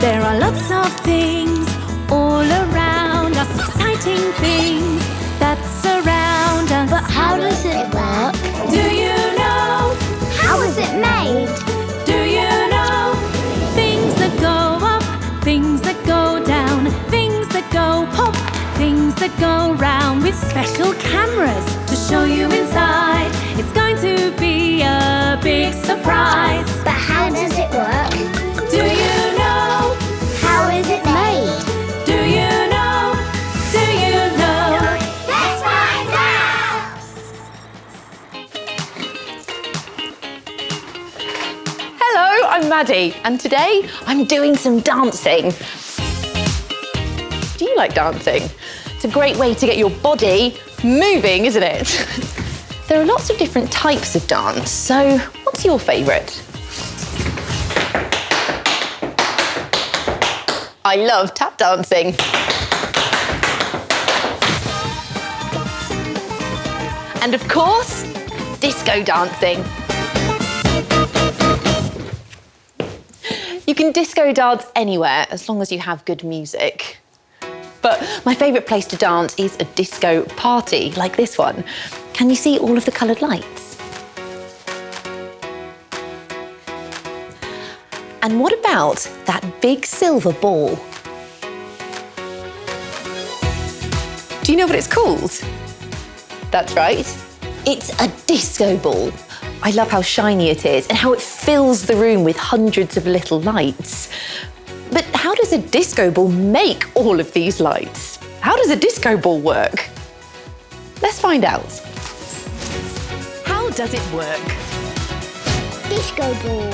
There are lots of things all around us, exciting things that surround us. But how does it work? Do you know? How is it made? Do you know? Things that go up, things that go down, things that go pop, things that go round, with special cameras to show you inside. It's going to be a big surprise. But how does it work? Do you know? How is it made? Do you know? Do you know? Let's find out! Hello, I'm Maddie, and today I'm doing some dancing. Do you like dancing? It's a great way to get your body moving, isn't it? There are lots of different types of dance, so what's your favourite? I love tap dancing. And of course, disco dancing. You can disco dance anywhere as long as you have good music. But my favourite place to dance is a disco party like this one. Can you see all of the coloured lights? And what about that big silver ball? Do you know what it's called? That's right, it's a disco ball. I love how shiny it is and how it fills the room with hundreds of little lights. But how does a disco ball make all of these lights? How does a disco ball work? Let's find out. How does it work? Disco ball.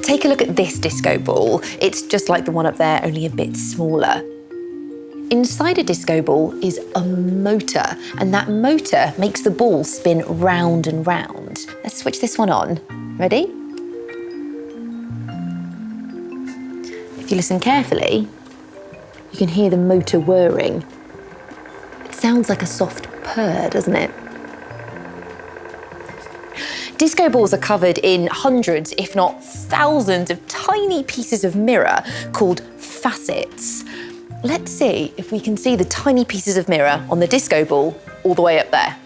Take a look at this disco ball. It's just like the one up there, only a bit smaller. Inside a disco ball is a motor, and that motor makes the ball spin round and round. Let's switch this one on. Ready? If you listen carefully, you can hear the motor whirring. It sounds like a soft purr, doesn't it? Disco balls are covered in hundreds, if not thousands, of tiny pieces of mirror called facets. Let's see if we can see the tiny pieces of mirror on the disco ball all the way up there.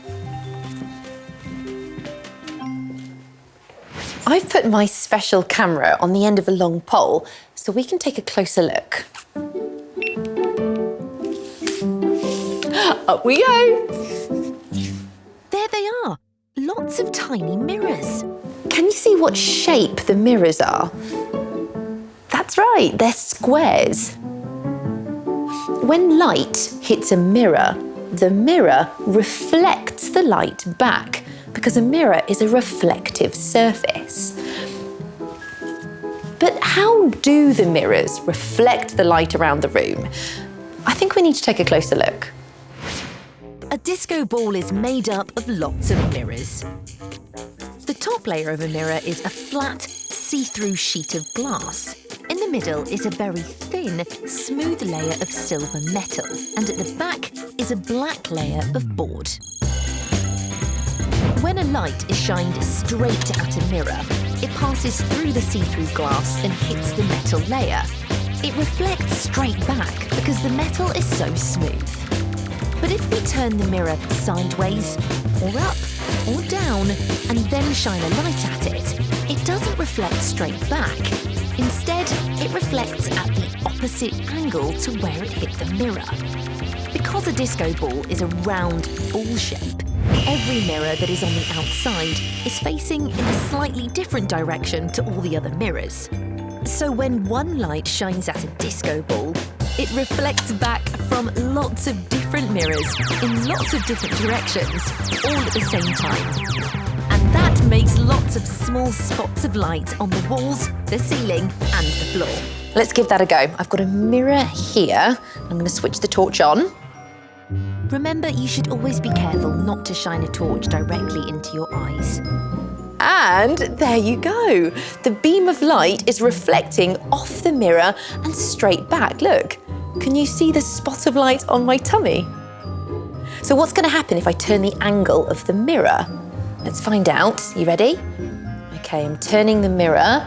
I've put my special camera on the end of a long pole so we can take a closer look. Up we go! There they are, lots of tiny mirrors. Can you see what shape the mirrors are? That's right, they're squares. When light hits a mirror, the mirror reflects the light back because a mirror is a reflective surface. But how do the mirrors reflect the light around the room? I think we need to take a closer look. A disco ball is made up of lots of mirrors. The top layer of a mirror is a flat, see-through sheet of glass. In the middle is a very thin, smooth layer of silver metal, and at the back is a black layer of board. When a light is shined straight at a mirror, it passes through the see-through glass and hits the metal layer. It reflects straight back because the metal is so smooth. But if we turn the mirror sideways, or up, or down, and then shine a light at it, it doesn't reflect straight back. Instead, it reflects at the opposite angle to where it hit the mirror. Because a disco ball is a round ball shape, every mirror that is on the outside is facing in a slightly different direction to all the other mirrors. So when one light shines at a disco ball, it reflects back from lots of different mirrors in lots of different directions, all at the same time. And that makes lots of small spots of light on the walls, the ceiling, and the floor. Let's give that a go. I've got a mirror here. I'm going to switch the torch on. Remember, you should always be careful not to shine a torch directly into your eyes. And there you go. The beam of light is reflecting off the mirror and straight back. Look, can you see the spot of light on my tummy? So what's going to happen if I turn the angle of the mirror? Let's find out. You ready? Okay, I'm turning the mirror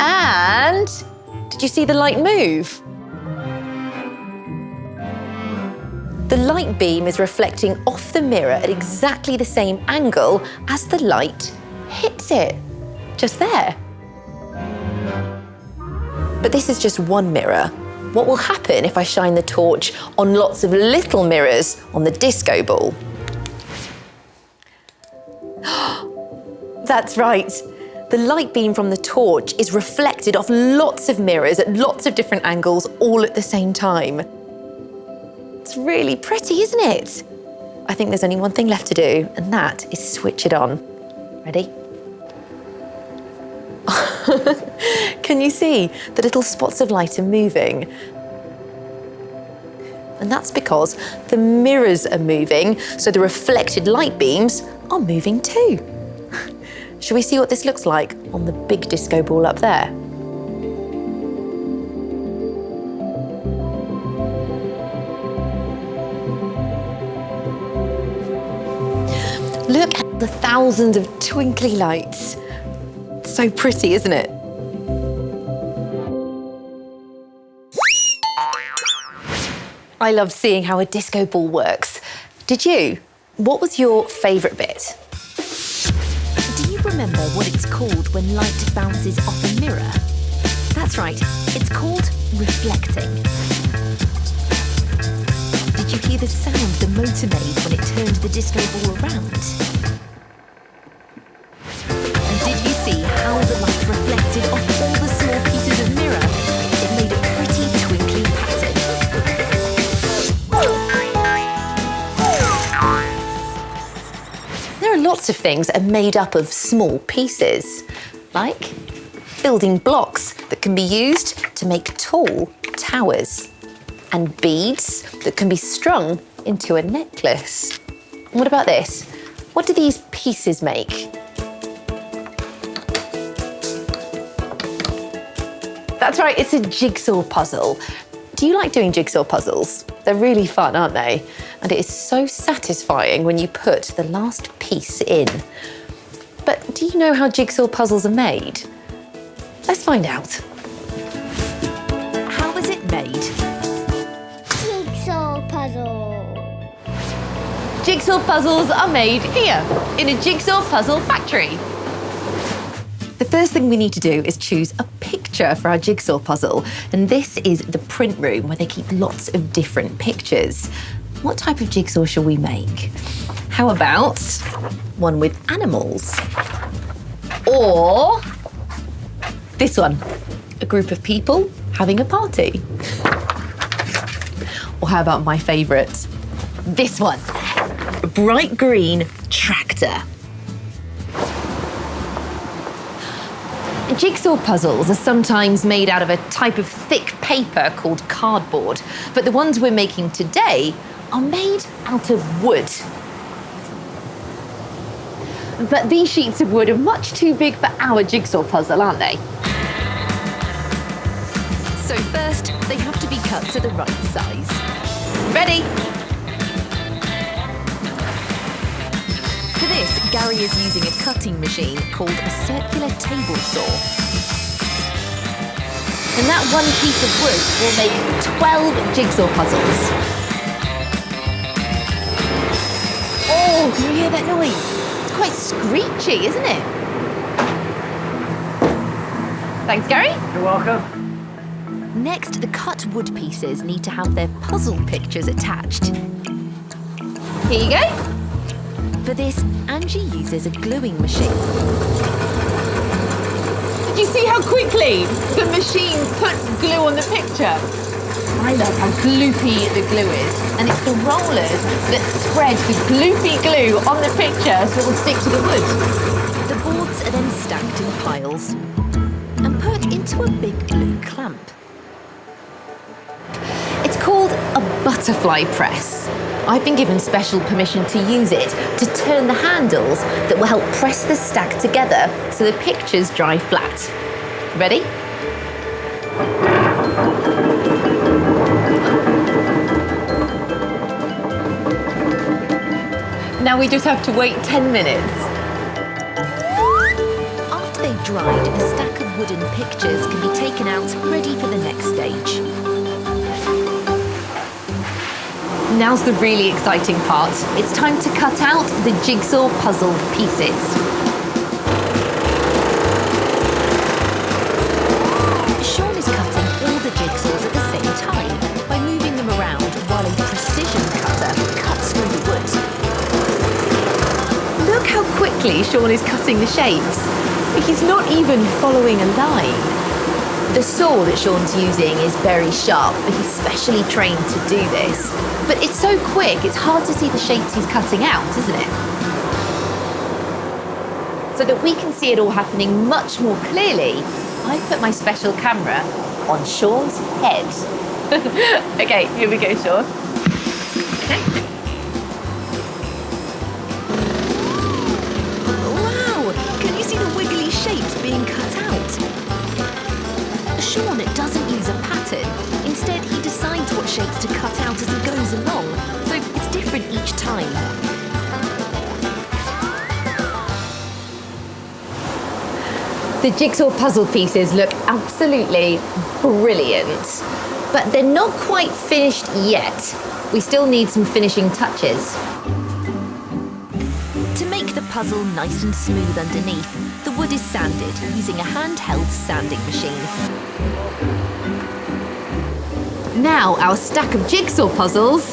And did you see the light move? The light beam is reflecting off the mirror at exactly the same angle as the light hits it. Just there. But this is just one mirror. What will happen if I shine the torch on lots of little mirrors on the disco ball? That's right. The light beam from the torch is reflected off lots of mirrors at lots of different angles all at the same time. It's really pretty, isn't it? I think there's only one thing left to do, and that is switch it on. Ready? Can you see the little spots of light are moving? And that's because the mirrors are moving, so the reflected light beams are moving too. Shall we see what this looks like on the big disco ball up there? Look at the thousands of twinkly lights. It's so pretty, isn't it? I love seeing how a disco ball works. Did you? What was your favourite bit? Do you remember what it's called when light bounces off a mirror? That's right, it's called reflecting. Did you hear the sound the motor made when it turned the disco ball around? And did you see how the light reflected off all the small pieces of mirror? It made a pretty twinkly pattern. There are lots of things that are made up of small pieces, like building blocks that can be used to make tall towers, and beads that can be strung into a necklace. And what about this? What do these pieces make? That's right, it's a jigsaw puzzle. Do you like doing jigsaw puzzles? They're really fun, aren't they? And it is so satisfying when you put the last piece in. But do you know how jigsaw puzzles are made? Let's find out. How was it made? Jigsaw puzzle. Jigsaw puzzles are made here, in a jigsaw puzzle factory. The first thing we need to do is choose a picture for our jigsaw puzzle. And this is the print room where they keep lots of different pictures. What type of jigsaw shall we make? How about one with animals? Or this one, a group of people having a party. Or how about my favourite, this one, a bright green tractor. Jigsaw puzzles are sometimes made out of a type of thick paper called cardboard, but the ones we're making today are made out of wood. But these sheets of wood are much too big for our jigsaw puzzle, aren't they? So first, they have to be cut to the right size. Ready? For this, Gary is using a cutting machine called a circular table saw. And that one piece of wood will make 12 jigsaw puzzles. Oh, can you hear that noise? It's quite screechy, isn't it? Thanks, Gary. You're welcome. Next, the cut wood pieces need to have their puzzle pictures attached. Here you go. For this, Angie uses a gluing machine. Did you see how quickly the machine put glue on the picture? I love how gloopy the glue is. And it's the rollers that spread the gloopy glue on the picture so it will stick to the wood. The boards are then stacked in piles and put into a big blue clamp. It's called a butterfly press. I've been given special permission to use it to turn the handles that will help press the stack together so the pictures dry flat. Ready? Now we just have to wait 10 minutes. After they've dried, the stack of wooden pictures can be taken out, ready for the next stage. Now's the really exciting part. It's time to cut out the jigsaw puzzle pieces. Sean is cutting all the jigsaws at the same time by moving them around while a precision cutter cuts through the wood. Look how quickly Sean is cutting the shapes. He's not even following a line. The saw that Sean's using is very sharp, but he's specially trained to do this. But it's so quick, it's hard to see the shapes he's cutting out, isn't it? So that we can see it all happening much more clearly, I've put my special camera on Sean's head. Okay, here we go, Sean. Okay. Wow! Can you see the wiggly shapes being cut out? Sean doesn't use a pattern. Instead, he decides what shapes to cut out as he goes along, so it's different each time. The jigsaw puzzle pieces look absolutely brilliant, but they're not quite finished yet. We still need some finishing touches. To make the puzzle nice and smooth underneath, the wood is sanded using a handheld sanding machine. Now our stack of jigsaw puzzles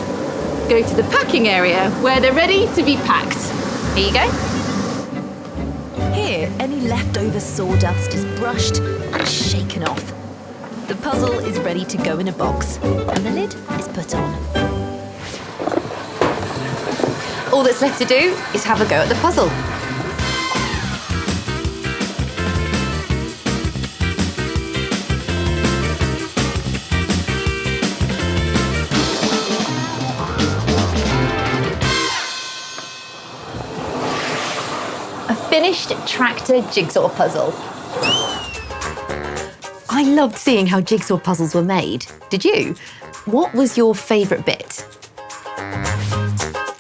go to the packing area where they're ready to be packed. Here you go. Here, any leftover sawdust is brushed and shaken off. The puzzle is ready to go in a box, and the lid is put on. All that's left to do is have a go at the puzzle. A finished tractor jigsaw puzzle. I loved seeing how jigsaw puzzles were made. Did you? What was your favourite bit?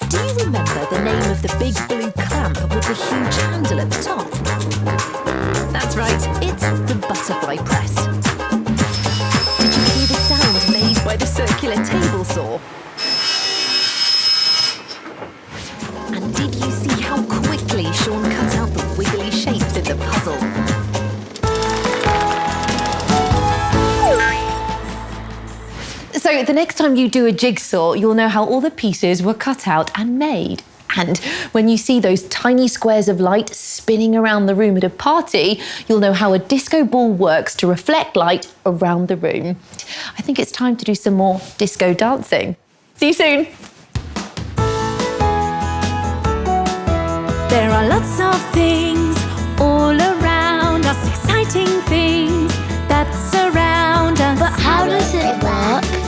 Do you remember the name of the big blue clamp with the huge handle at the top? That's right, it's the butterfly press. Did you hear the sound made by the circular table saw? And did you see how quickly Sean cut out the wiggly shapes in the puzzle? So the next time you do a jigsaw, you'll know how all the pieces were cut out and made. And when you see those tiny squares of light spinning around the room at a party, you'll know how a disco ball works to reflect light around the room. I think it's time to do some more disco dancing. See you soon. There are lots of things all around us, exciting things that surround us. But how does it work?